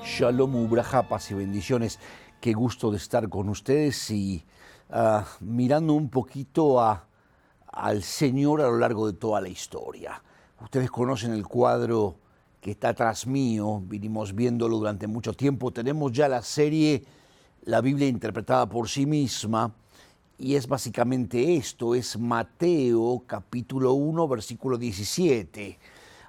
Shalom, ubraja, paz y bendiciones. Qué gusto de estar con ustedes y mirando un poquito al Señor a lo largo de toda la historia. Ustedes conocen el cuadro que está atrás mío, vinimos viéndolo durante mucho tiempo. Tenemos ya la serie La Biblia interpretada por sí misma y es básicamente esto, es Mateo capítulo 1, versículo 17.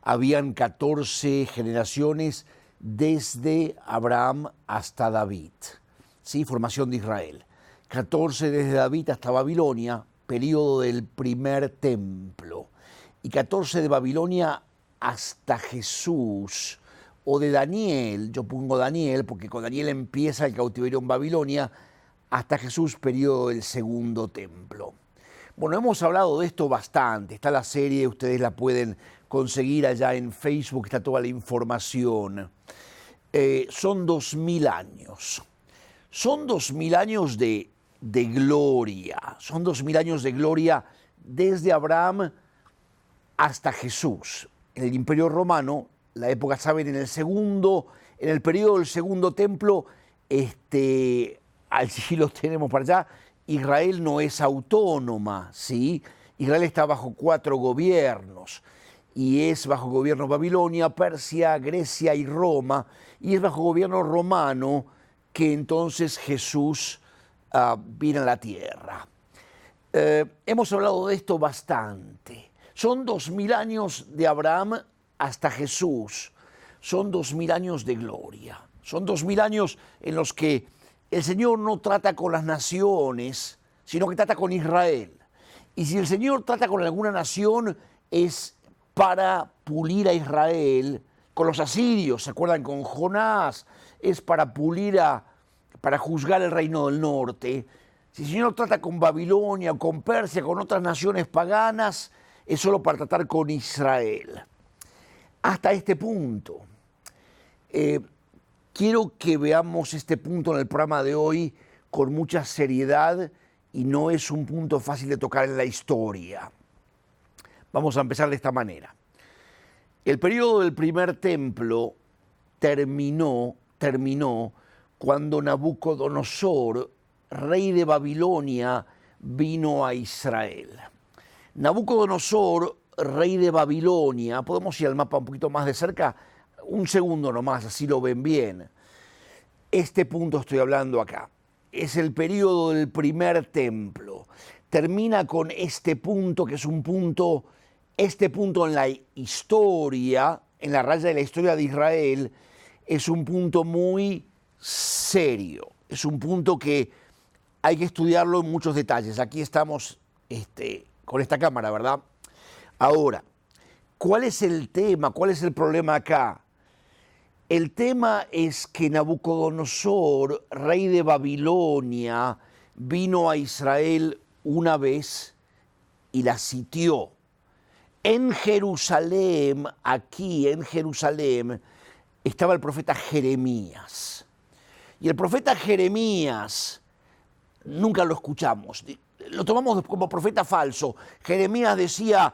Habían 14 generaciones desde Abraham hasta David, ¿sí? Formación de Israel. 14 desde David hasta Babilonia, periodo del primer templo. Y 14 de Babilonia hasta Jesús, o de Daniel, yo pongo Daniel porque con Daniel empieza el cautiverio en Babilonia, hasta Jesús, periodo del segundo templo. Bueno, hemos hablado de esto bastante, está la serie, ustedes la pueden conseguir allá en Facebook, está toda la información. Son 2000 años, son 2000 años de gloria, son 2000 años de gloria desde Abraham hasta Jesús. En el Imperio Romano, la época, saben, en el periodo del segundo templo, allí lo tenemos para allá, Israel no es autónoma, ¿sí? Israel está bajo 4 gobiernos, y es bajo gobierno Babilonia, Persia, Grecia y Roma, y es bajo gobierno romano que entonces Jesús viene a la tierra. Hemos hablado de esto bastante. Son 2000 años de Abraham hasta Jesús, son 2000 años de gloria, son 2000 años en los que el Señor no trata con las naciones, sino que trata con Israel. Y si el Señor trata con alguna nación es para pulir a Israel, con los asirios, ¿se acuerdan? Con Jonás, es para para juzgar el reino del norte. Si el Señor trata con Babilonia, o con Persia, con otras naciones paganas, es solo para tratar con Israel. Hasta este punto. Quiero que veamos este punto en el programa de hoy con mucha seriedad y no es un punto fácil de tocar en la historia. Vamos a empezar de esta manera. El periodo del primer templo terminó cuando Nabucodonosor, rey de Babilonia, vino a Israel. Nabucodonosor, rey de Babilonia, podemos ir al mapa un poquito más de cerca, un segundo nomás, así lo ven bien. Este punto estoy hablando acá, es el periodo del primer templo. Termina con este punto, que es este punto en la historia, en la raya de la historia de Israel, es un punto muy serio, es un punto que hay que estudiarlo en muchos detalles. Aquí estamos con esta cámara, ¿verdad? Ahora, ¿cuál es el tema? ¿Cuál es el problema acá? El tema es que Nabucodonosor, rey de Babilonia, vino a Israel una vez y la sitió. En Jerusalén, aquí en Jerusalén, estaba el profeta Jeremías. Y el profeta Jeremías, nunca lo escuchamos, lo tomamos como profeta falso. Jeremías decía: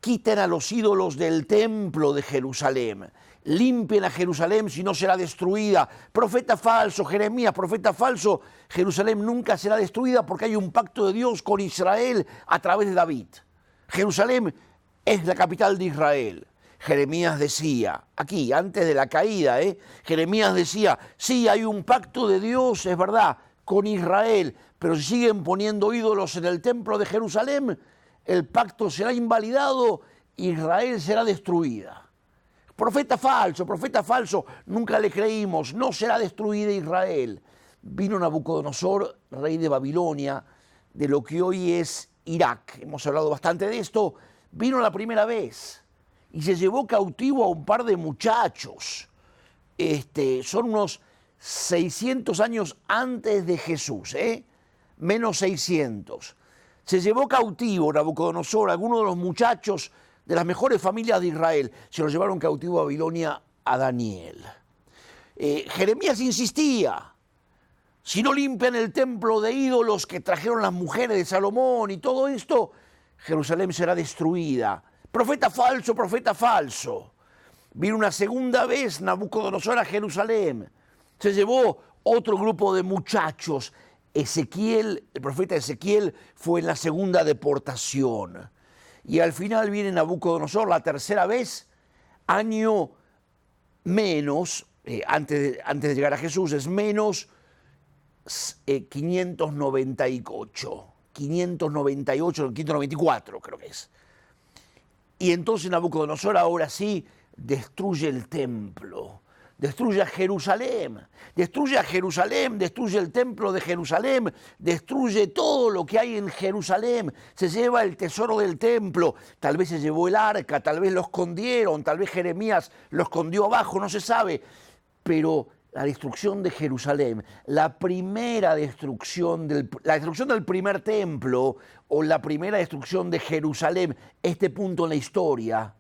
quiten a los ídolos del templo de Jerusalén, limpien a Jerusalén, si no será destruida. Profeta falso, Jeremías, profeta falso. Jerusalén nunca será destruida porque hay un pacto de Dios con Israel a través de David. Jerusalén es la capital de Israel. Jeremías decía, aquí, antes de la caída, Jeremías decía: sí, hay un pacto de Dios, es verdad, con Israel, pero si siguen poniendo ídolos en el templo de Jerusalén, el pacto será invalidado, Israel será destruida. Profeta falso, nunca le creímos, no será destruida Israel. Vino Nabucodonosor, rey de Babilonia, de lo que hoy es Irak. Hemos hablado bastante de esto. Vino la primera vez y se llevó cautivo a un par de muchachos. Son unos 600 años antes de Jesús, menos 600. Se llevó cautivo Nabucodonosor a algunos de los muchachos de las mejores familias de Israel. Se lo llevaron cautivo a Babilonia a Daniel. Jeremías insistía: si no limpian el templo de ídolos que trajeron las mujeres de Salomón y todo esto, Jerusalén será destruida. Profeta falso, profeta falso. Vino una segunda vez Nabucodonosor a Jerusalén. Se llevó otro grupo de muchachos. Ezequiel, el profeta Ezequiel, fue en la segunda deportación. Y al final viene Nabucodonosor la tercera vez, año menos, antes de llegar a Jesús, es menos 598, 594 creo que es. Y entonces Nabucodonosor ahora sí destruye el templo, destruye a Jerusalén, destruye el templo de Jerusalén, destruye todo lo que hay en Jerusalén, se lleva el tesoro del templo, tal vez se llevó el arca, tal vez lo escondieron, tal vez Jeremías lo escondió abajo, no se sabe, pero la destrucción de Jerusalén, la destrucción del primer templo o la primera destrucción de Jerusalén, este punto en la historia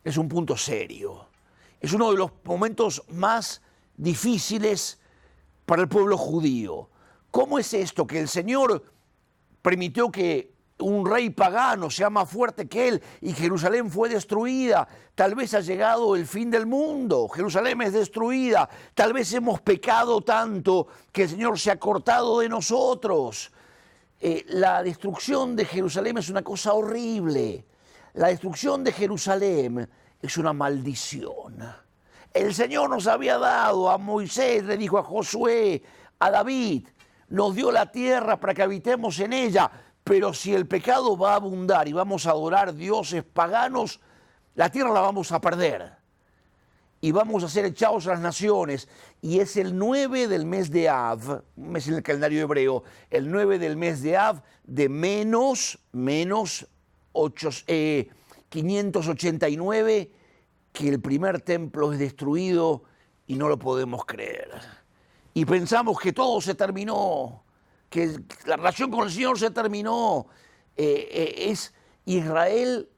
es un punto serio. Es uno de los momentos más difíciles para el pueblo judío. ¿Cómo es esto? Que el Señor permitió que un rey pagano sea más fuerte que él y Jerusalén fue destruida. Tal vez ha llegado el fin del mundo, Jerusalén es destruida, tal vez hemos pecado tanto que el Señor se ha cortado de nosotros. La destrucción de Jerusalén es una cosa horrible. La destrucción de Jerusalén es una maldición. El Señor nos había dado a Moisés, le dijo a Josué, a David, nos dio la tierra para que habitemos en ella, pero si el pecado va a abundar y vamos a adorar dioses paganos, la tierra la vamos a perder y vamos a ser echados a las naciones. Y es el 9 del mes de Av, un mes en el calendario hebreo, el 9 del mes de Av de menos 589, que el primer templo es destruido y no lo podemos creer. Y pensamos que todo se terminó, que la relación con el Señor se terminó. Es Israel,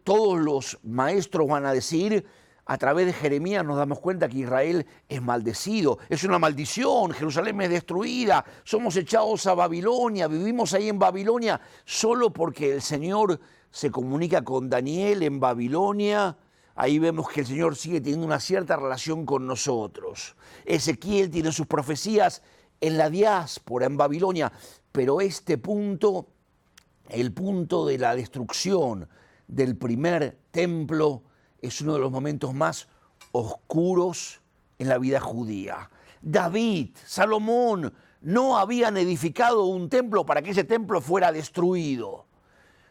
todos los maestros van a decir, a través de Jeremías nos damos cuenta que Israel es maldecido, es una maldición, Jerusalén es destruida, somos echados a Babilonia, vivimos ahí en Babilonia, solo porque el Señor se comunica con Daniel en Babilonia. Ahí vemos que el Señor sigue teniendo una cierta relación con nosotros. Ezequiel tiene sus profecías en la diáspora, en Babilonia, pero este punto, el punto de la destrucción del primer templo, es uno de los momentos más oscuros en la vida judía. David, Salomón, no habían edificado un templo para que ese templo fuera destruido.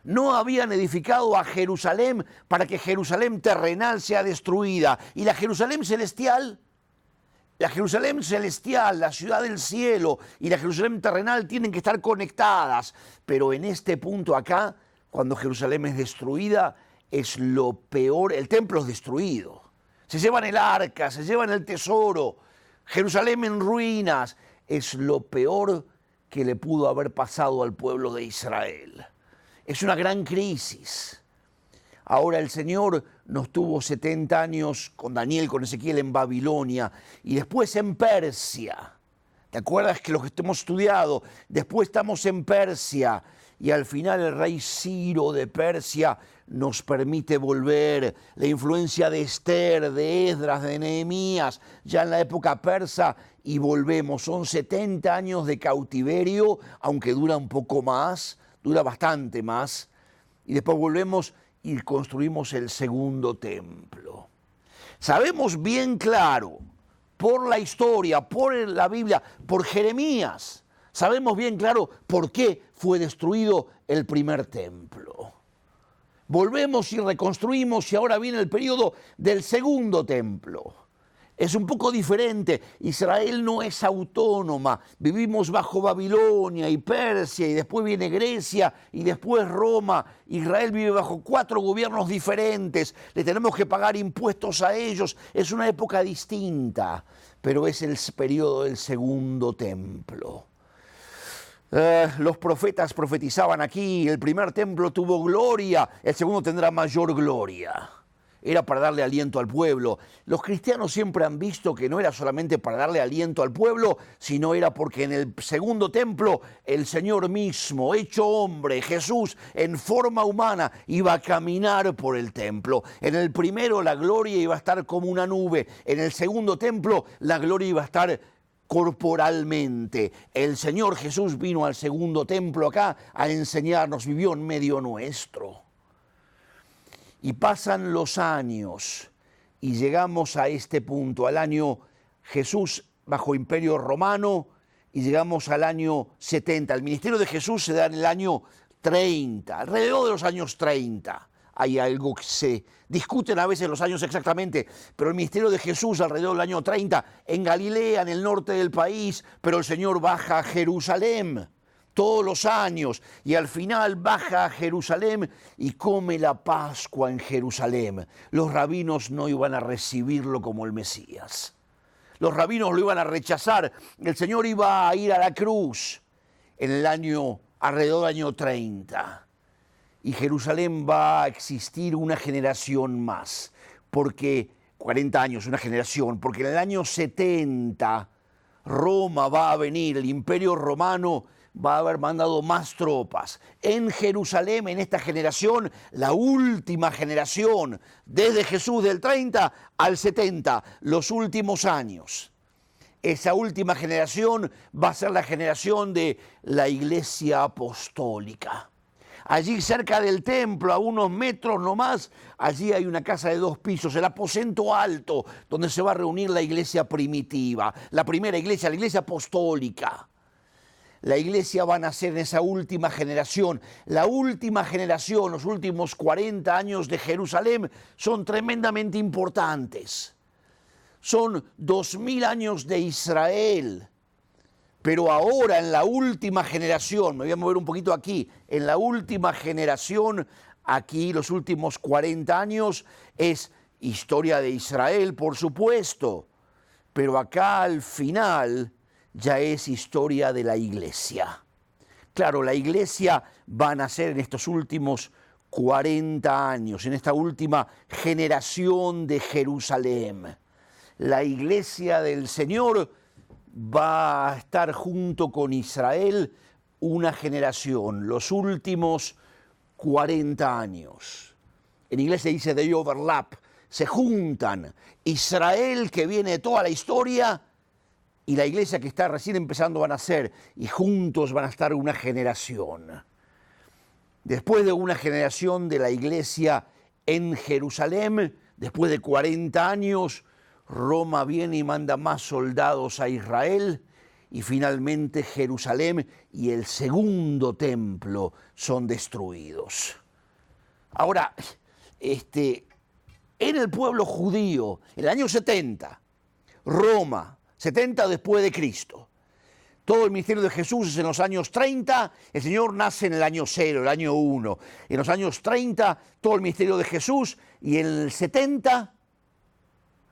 No habían edificado a Jerusalén para que Jerusalén terrenal sea destruida. Y la Jerusalén celestial, la ciudad del cielo y la Jerusalén terrenal tienen que estar conectadas. Pero en este punto acá, cuando Jerusalén es destruida, es lo peor. El templo es destruido. Se llevan el arca, se llevan el tesoro. Jerusalén en ruinas. Es lo peor que le pudo haber pasado al pueblo de Israel. Es una gran crisis. Ahora el Señor nos tuvo 70 años con Daniel, con Ezequiel en Babilonia y después en Persia. ¿Te acuerdas que lo que hemos estudiado? Después estamos en Persia y al final el rey Ciro de Persia nos permite volver. La influencia de Esther, de Esdras, de Nehemías, ya en la época persa y volvemos. Son 70 años de cautiverio, aunque dura un poco más. Dura bastante más, y después volvemos y construimos el segundo templo. Sabemos bien claro, por la historia, por la Biblia, por Jeremías, sabemos bien claro por qué fue destruido el primer templo. Volvemos y reconstruimos y ahora viene el periodo del segundo templo. Es un poco diferente. Israel no es autónoma. Vivimos bajo Babilonia y Persia y después viene Grecia y después Roma. Israel vive bajo 4 gobiernos diferentes. Le tenemos que pagar impuestos a ellos. Es una época distinta, pero es el periodo del segundo templo. Los profetas profetizaban aquí, el primer templo tuvo gloria, el segundo tendrá mayor gloria. era para darle aliento al pueblo. Los cristianos siempre han visto que no era solamente para darle aliento al pueblo, sino era porque en el segundo templo el Señor mismo, hecho hombre, Jesús en forma humana, iba a caminar por el templo. En el primero la gloria iba a estar como una nube, en el segundo templo la gloria iba a estar corporalmente. El Señor Jesús vino al segundo templo acá a enseñarnos, vivió en medio nuestro. Y pasan los años y llegamos a este punto, al año Jesús bajo Imperio Romano, y llegamos al año 70. El ministerio de Jesús se da en el año 30, alrededor de los años 30. Hay algo que se discuten a veces los años exactamente, pero el ministerio de Jesús alrededor del año 30, en Galilea, en el norte del país, pero el Señor baja a Jerusalén todos los años, y al final baja a Jerusalén y come la Pascua en Jerusalén. Los rabinos no iban a recibirlo como el Mesías. Los rabinos lo iban a rechazar. El Señor iba a ir a la cruz en el año, alrededor del año 30. Y Jerusalén va a existir una generación más, porque 40 años, una generación, porque en el año 70 Roma va a venir, el Imperio Romano va a haber mandado más tropas. En Jerusalén, en esta generación, la última generación, desde Jesús del 30 al 70, los últimos años. Esa última generación va a ser la generación de la Iglesia Apostólica. Allí cerca del templo, a unos metros nomás, allí hay una casa de 2 pisos, el aposento alto, donde se va a reunir la iglesia primitiva, la primera iglesia, la iglesia apostólica. La iglesia va a nacer en esa última generación. La última generación, los últimos 40 años de Jerusalén son tremendamente importantes. Son 2000 años de Israel. Pero ahora en la última generación, me voy a mover un poquito aquí, en la última generación, aquí los últimos 40 años, es historia de Israel, por supuesto. Pero acá al final ya es historia de la iglesia. Claro, la iglesia va a nacer en estos últimos 40 años, en esta última generación de Jerusalén. La iglesia del Señor va a estar junto con Israel una generación, los últimos 40 años. En inglés se dice they overlap, se juntan Israel, que viene de toda la historia, y la iglesia que está recién empezando a nacer, y juntos van a estar una generación. Después de una generación de la iglesia en Jerusalén, después de 40 años, Roma viene y manda más soldados a Israel, y finalmente Jerusalén y el segundo templo son destruidos. Ahora, en el pueblo judío, en el año 70, Roma, 70 después de Cristo. Todo el ministerio de Jesús es en los años 30, el Señor nace en el año 0, el año 1. En los años 30, todo el ministerio de Jesús, y en el 70,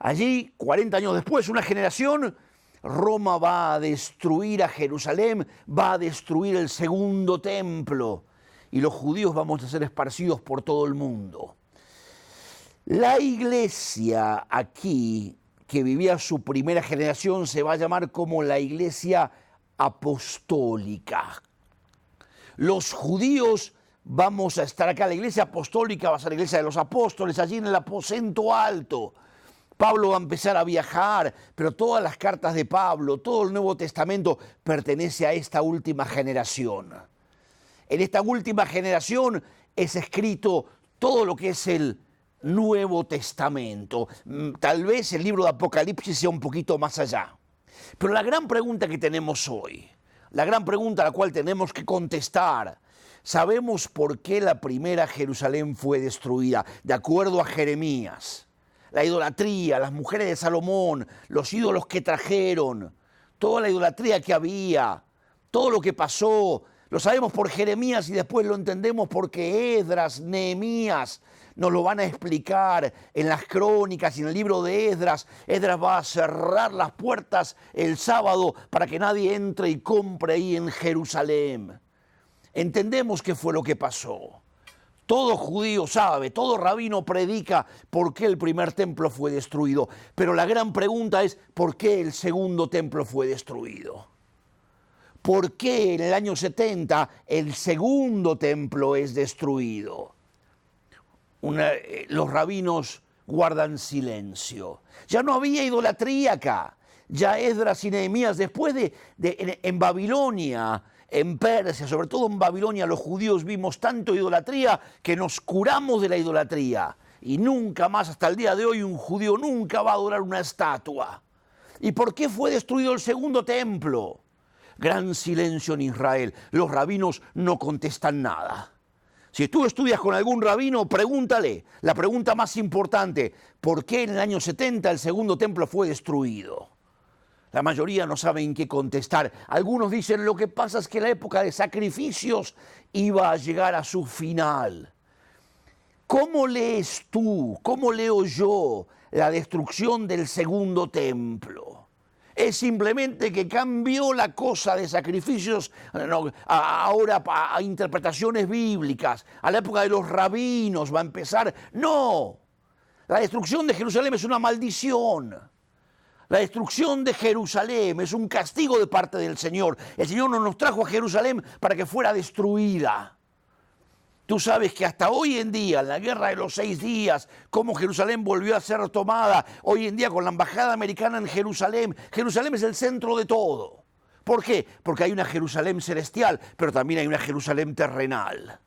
allí, 40 años después, una generación, Roma va a destruir a Jerusalén, va a destruir el segundo templo, y los judíos vamos a ser esparcidos por todo el mundo. La iglesia aquí, que vivía su primera generación, se va a llamar como la iglesia apostólica. Los judíos vamos a estar acá, la iglesia apostólica va a ser la iglesia de los apóstoles, allí en el aposento alto. Pablo va a empezar a viajar, pero todas las cartas de Pablo, todo el Nuevo Testamento pertenece a esta última generación. En esta última generación es escrito todo lo que es el Nuevo Testamento. Tal vez el libro de Apocalipsis sea un poquito más allá. Pero la gran pregunta que tenemos hoy, la gran pregunta a la cual tenemos que contestar, ¿sabemos por qué la primera Jerusalén fue destruida? De acuerdo a Jeremías, la idolatría, las mujeres de Salomón, los ídolos que trajeron, toda la idolatría que había, todo lo que pasó, lo sabemos por Jeremías y después lo entendemos porque Esdras, Nehemías nos lo van a explicar en las crónicas y en el libro de Esdras. Esdras va a cerrar las puertas el sábado para que nadie entre y compre ahí en Jerusalén. Entendemos qué fue lo que pasó. Todo judío sabe, todo rabino predica por qué el primer templo fue destruido. Pero la gran pregunta es, ¿por qué el segundo templo fue destruido? ¿Por qué en el año 70 el segundo templo es destruido? Los rabinos guardan silencio. Ya no había idolatría acá. Ya Esdras y Nehemías, después en Babilonia, en Persia, sobre todo en Babilonia, los judíos vimos tanto idolatría que nos curamos de la idolatría. Y nunca más, hasta el día de hoy, un judío nunca va a adorar una estatua. ¿Y por qué fue destruido el segundo templo? Gran silencio en Israel. Los rabinos no contestan nada. Si tú estudias con algún rabino, pregúntale. La pregunta más importante, ¿por qué en el año 70 el segundo templo fue destruido? La mayoría no saben qué contestar. Algunos dicen, lo que pasa es que la época de sacrificios iba a llegar a su final. ¿Cómo lees tú, cómo leo yo la destrucción del segundo templo? Es simplemente que cambió la cosa de sacrificios ahora a interpretaciones bíblicas. A la época de los rabinos va a empezar. No, la destrucción de Jerusalén es una maldición. La destrucción de Jerusalén es un castigo de parte del Señor. El Señor no nos trajo a Jerusalén para que fuera destruida. Tú sabes que hasta hoy en día, en la guerra de los 6 días, cómo Jerusalén volvió a ser tomada, hoy en día con la embajada americana en Jerusalén, Jerusalén es el centro de todo. ¿Por qué? Porque hay una Jerusalén celestial, pero también hay una Jerusalén terrenal.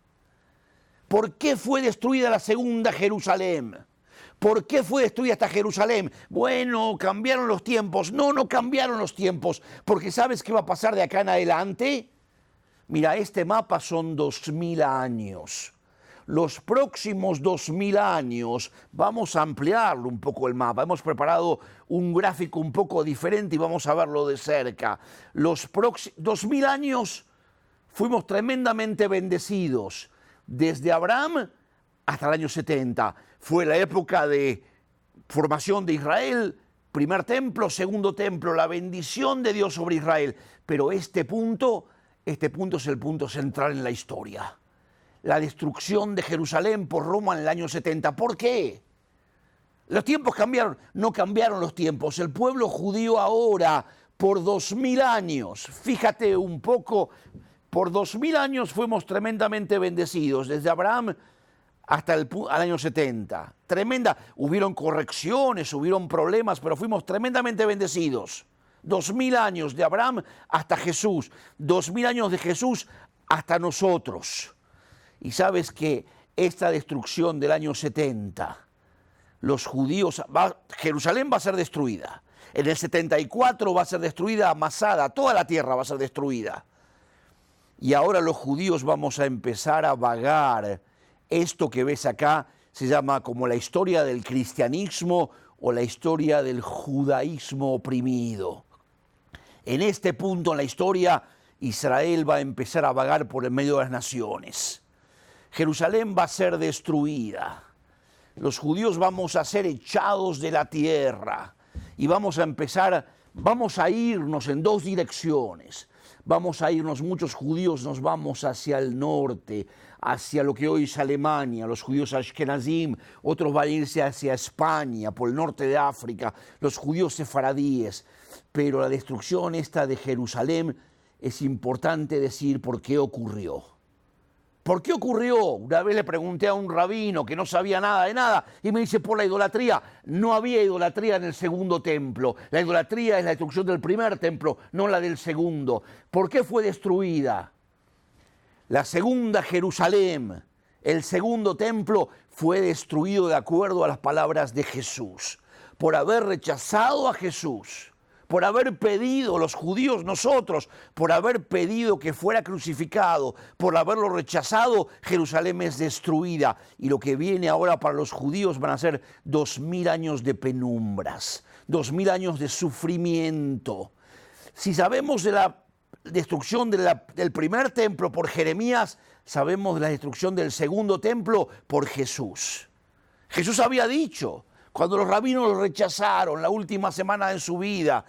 ¿Por qué fue destruida la segunda Jerusalén? ¿Por qué fue destruida esta Jerusalén? Bueno, cambiaron los tiempos. No, no cambiaron los tiempos, porque ¿sabes qué va a pasar de acá en adelante? Mira, este mapa son 2000 años. Los próximos 2000 años vamos a ampliarlo un poco el mapa. Hemos preparado un gráfico un poco diferente y vamos a verlo de cerca. Los 2000 años fuimos tremendamente bendecidos. Desde Abraham hasta el año 70. Fue la época de formación de Israel, primer templo, segundo templo, la bendición de Dios sobre Israel. Pero este punto es el punto central en la historia. La destrucción de Jerusalén por Roma en el año 70. ¿Por qué? Los tiempos cambiaron. No cambiaron los tiempos. El pueblo judío ahora, por 2000 años, fíjate un poco, por 2000 años fuimos tremendamente bendecidos. Desde Abraham hasta el año 70. Tremenda. Hubieron correcciones, hubieron problemas, pero fuimos tremendamente bendecidos. 2000 años de Abraham hasta Jesús, 2000 años de Jesús hasta nosotros. Y sabes que esta destrucción del año 70, los judíos, Jerusalén va a ser destruida. En el 74 va a ser destruida, amasada, toda la tierra va a ser destruida. Y ahora los judíos vamos a empezar a vagar. Esto que ves acá se llama como la historia del cristianismo o la historia del judaísmo oprimido. En este punto en la historia, Israel va a empezar a vagar por el medio de las naciones. Jerusalén va a ser destruida. Los judíos vamos a ser echados de la tierra y vamos a irnos en 2 direcciones. Vamos a irnos, muchos judíos nos vamos hacia el norte, hacia lo que hoy es Alemania, los judíos ashkenazim, otros van a irse hacia España, por el norte de África, los judíos sefaradíes. Pero la destrucción esta de Jerusalén es importante decir por qué ocurrió. ¿Por qué ocurrió? Una vez le pregunté a un rabino que no sabía nada de nada y me dice por la idolatría. No había idolatría en el segundo templo. La idolatría es la destrucción del primer templo, no la del segundo. ¿Por qué fue destruida? La segunda Jerusalén, el segundo templo, fue destruido de acuerdo a las palabras de Jesús. Por haber rechazado a Jesús. Por haber pedido, los judíos, nosotros, por haber pedido que fuera crucificado, por haberlo rechazado, Jerusalén es destruida. Y lo que viene ahora para los judíos van a ser 2000 años de penumbras, 2000 años de sufrimiento. Si sabemos de la destrucción del primer templo por Jeremías, sabemos de la destrucción del segundo templo por Jesús. Jesús había dicho, cuando los rabinos lo rechazaron la última semana de su vida,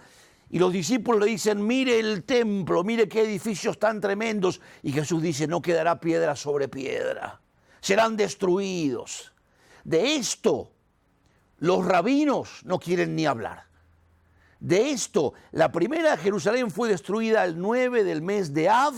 y los discípulos le dicen, mire el templo, mire qué edificios tan tremendos, y Jesús dice, no quedará piedra sobre piedra. serán destruidos. De esto los rabinos no quieren ni hablar. De esto, la primera Jerusalén fue destruida el 9 del mes de Av,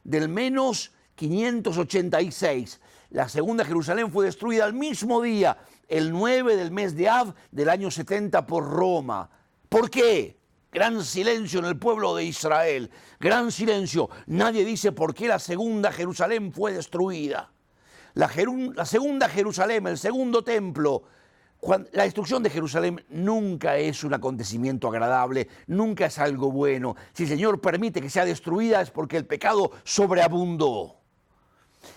del menos 586. La segunda Jerusalén fue destruida al mismo día, el 9 del mes de Av, del año 70 por Roma. ¿Por qué? Gran silencio en el pueblo de Israel. Gran silencio. Nadie dice por qué la segunda Jerusalén fue destruida. La segunda Jerusalén, el segundo templo. La destrucción de Jerusalén nunca es un acontecimiento agradable, nunca es algo bueno. Si el Señor permite que sea destruida es porque el pecado sobreabundó.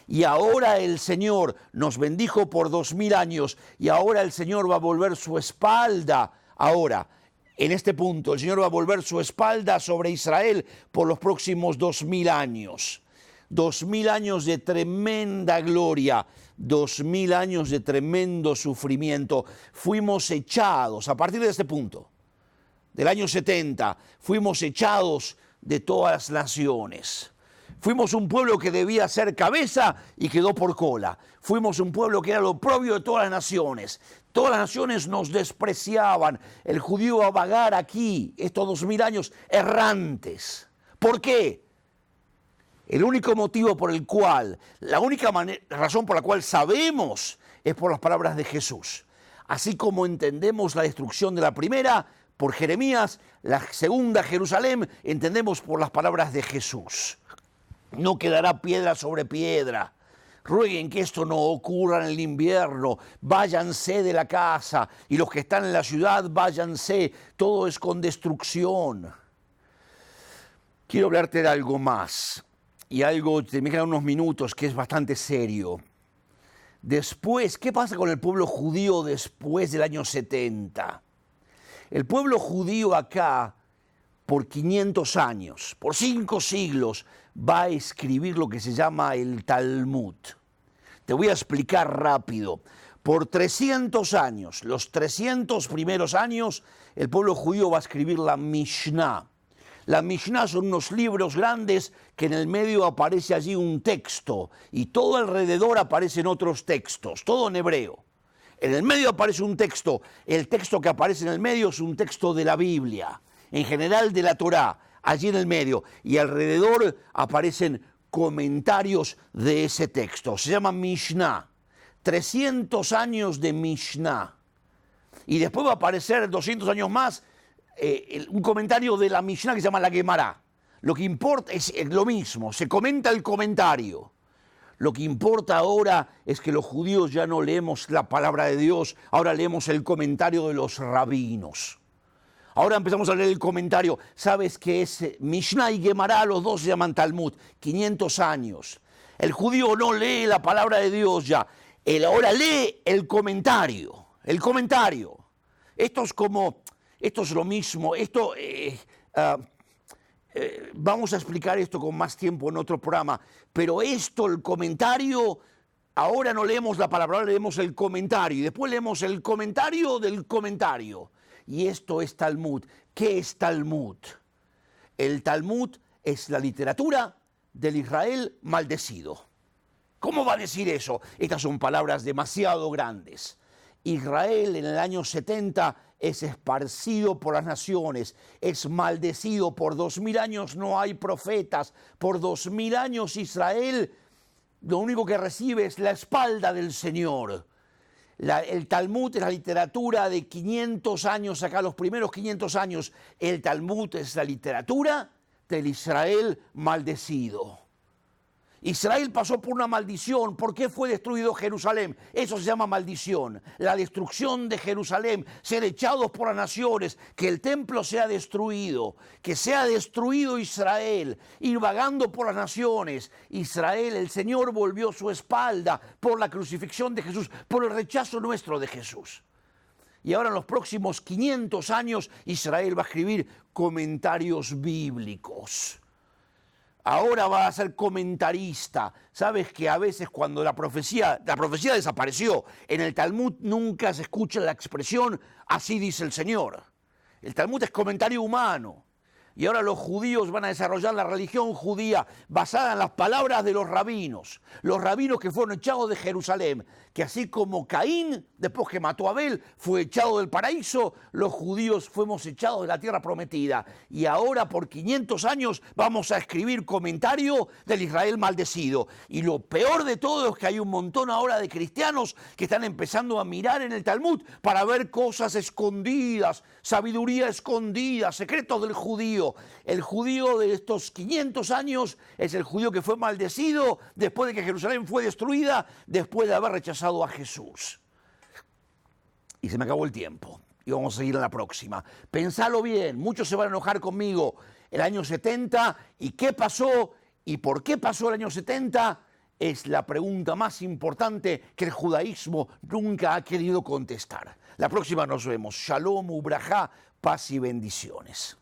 Y ahora el Señor nos bendijo por 2000 años y ahora el Señor va a volver su espalda. Ahora, en este punto, el Señor va a volver su espalda sobre Israel por los próximos 2000 años. 2000 años de tremenda gloria, 2000 años de tremendo sufrimiento. Fuimos echados, a partir de este punto, del año 70, fuimos echados de todas las naciones. Fuimos un pueblo que debía ser cabeza y quedó por cola. Fuimos un pueblo que era lo propio de todas las naciones. Todas las naciones nos despreciaban. El judío va a vagar aquí estos 2000 años errantes. ¿Por qué? El único motivo por el cual, la única razón por la cual sabemos es por las palabras de Jesús. Así como entendemos la destrucción de la primera por Jeremías, la segunda Jerusalén entendemos por las palabras de Jesús. No quedará piedra sobre piedra. Rueguen que esto no ocurra en el invierno. Váyanse de la casa y los que están en la ciudad, váyanse. Todo es con destrucción. Quiero hablarte de algo más. Y algo, me quedan unos minutos, que es bastante serio. Después, ¿qué pasa con el pueblo judío después del año 70? El pueblo judío acá, por 500 años, por 5 siglos, va a escribir lo que se llama el Talmud. Te voy a explicar rápido. Por 300 años, los 300 primeros años, el pueblo judío va a escribir la Mishnah. La Mishnah son unos libros grandes que en el medio aparece allí un texto y todo alrededor aparecen otros textos, todo en hebreo. En el medio aparece un texto, el texto que aparece en el medio es un texto de la Biblia, en general de la Torá, allí en el medio, y alrededor aparecen comentarios de ese texto. Se llama Mishnah, 300 años de Mishnah. Y después va a aparecer 200 años más un comentario de la Mishnah que se llama la Gemara. Lo que importa es lo mismo, se comenta el comentario. Lo que importa ahora es que los judíos ya no leemos la palabra de Dios, ahora leemos el comentario de los rabinos. Ahora empezamos a leer el comentario. ¿Sabes qué es Mishnah y Gemara? Los dos se llaman Talmud, 500 años. El judío no lee la palabra de Dios ya, él ahora lee el comentario. El comentario. Esto es lo mismo. Vamos a explicar esto con más tiempo en otro programa. Pero el comentario, ahora no leemos la palabra, ahora leemos el comentario. Y después leemos el comentario del comentario. Y esto es Talmud. ¿Qué es Talmud? El Talmud es la literatura del Israel maldecido. ¿Cómo va a decir eso? Estas son palabras demasiado grandes. Israel en el año 70 es esparcido por las naciones, es maldecido. Por 2000 años no hay profetas. Por 2000 años Israel lo único que recibe es la espalda del Señor. El Talmud es la literatura de 500 años acá, los primeros 500 años. El Talmud es la literatura del Israel maldecido. Israel pasó por una maldición. ¿Por qué fue destruido Jerusalén? Eso se llama maldición. La destrucción de Jerusalén, ser echados por las naciones, que el templo sea destruido, que sea destruido Israel, ir vagando por las naciones. Israel, el Señor volvió su espalda por la crucifixión de Jesús, por el rechazo nuestro de Jesús. Y ahora en los próximos 500 años Israel va a escribir comentarios bíblicos. Ahora va a ser comentarista. Sabes que a veces cuando la profecía desapareció, en el Talmud nunca se escucha la expresión así dice el Señor. El Talmud es comentario humano. y ahora los judíos van a desarrollar la religión judía basada en las palabras de los rabinos que fueron echados de Jerusalén, que así como Caín, después que mató a Abel, fue echado del paraíso, los judíos fuimos echados de la tierra prometida. Y ahora por 500 años vamos a escribir comentario del Israel maldecido. Y lo peor de todo es que hay un montón ahora de cristianos que están empezando a mirar en el Talmud para ver cosas escondidas, sabiduría escondida, secretos del judío. El judío de estos 500 años es el judío que fue maldecido después de que Jerusalén fue destruida, después de haber rechazado a Jesús. Y se me acabó el tiempo. Y vamos a seguir en la próxima. Pensalo bien, muchos se van a enojar conmigo. El año 70, ¿y qué pasó? ¿Y por qué pasó el año 70? Es la pregunta más importante que el judaísmo nunca ha querido contestar. La próxima nos vemos. Shalom ubrajá, paz y bendiciones.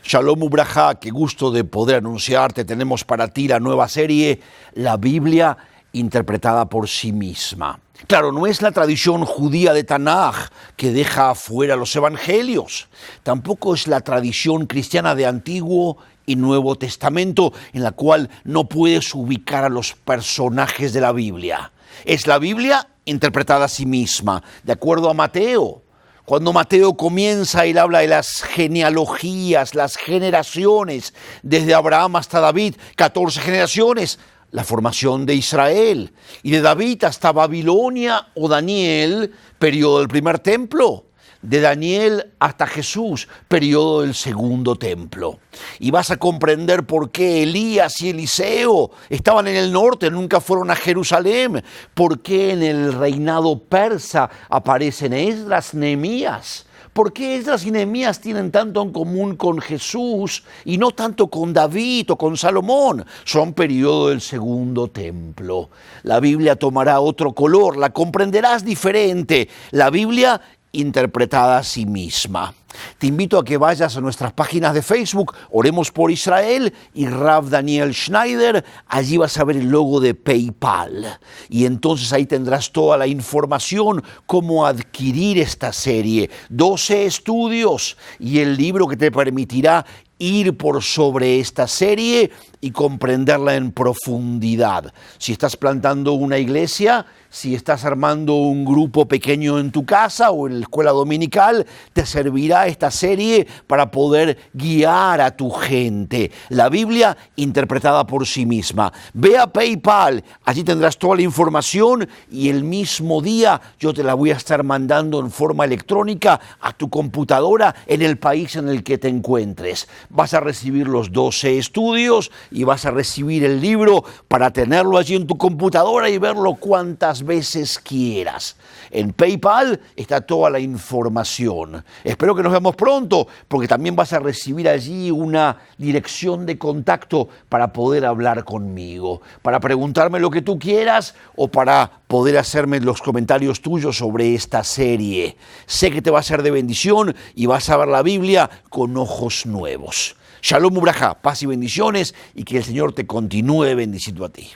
Shalom ubrajá, qué gusto de poder anunciarte. Tenemos para ti la nueva serie, La Biblia interpretada por sí misma. Claro, no es la tradición judía de Tanaj que deja afuera los evangelios. Tampoco es la tradición cristiana de Antiguo y Nuevo Testamento en la cual no puedes ubicar a los personajes de la Biblia. Es la Biblia interpretada a sí misma, de acuerdo a Mateo. Cuando Mateo comienza, él habla de las genealogías, las generaciones, desde Abraham hasta David, 14 generaciones, la formación de Israel, y de David hasta Babilonia o Daniel, periodo del primer templo. De Daniel hasta Jesús, periodo del segundo templo. Y vas a comprender por qué Elías y Eliseo estaban en el norte, nunca fueron a Jerusalén. Por qué en el reinado persa aparecen Esdras, Nehemías. ¿Por qué Esdras y Nehemías tienen tanto en común con Jesús y no tanto con David o con Salomón? Son periodo del segundo templo. La Biblia tomará otro color, la comprenderás diferente. La Biblia interpretada a sí misma. Te invito a que vayas a nuestras páginas de Facebook, Oremos por Israel y Rav Daniel Schneider. Allí vas a ver el logo de PayPal. Y entonces ahí tendrás toda la información, cómo adquirir esta serie. 12 estudios y el libro que te permitirá ir por sobre esta serie y comprenderla en profundidad. Si estás plantando una iglesia, si estás armando un grupo pequeño en tu casa o en la escuela dominical, te servirá esta serie para poder guiar a tu gente. La Biblia interpretada por sí misma. Ve a PayPal, allí tendrás toda la información y el mismo día yo te la voy a estar mandando en forma electrónica a tu computadora en el país en el que te encuentres. Vas a recibir los 12 estudios y vas a recibir el libro para tenerlo allí en tu computadora y verlo cuantas veces quieras. En PayPal está toda la información. Espero que nos veamos pronto, porque también vas a recibir allí una dirección de contacto para poder hablar conmigo, para preguntarme lo que tú quieras o para poder hacerme los comentarios tuyos sobre esta serie. Sé que te va a ser de bendición y vas a ver la Biblia con ojos nuevos. Shalom ubrajá, paz y bendiciones, y que el Señor te continúe bendiciendo a ti.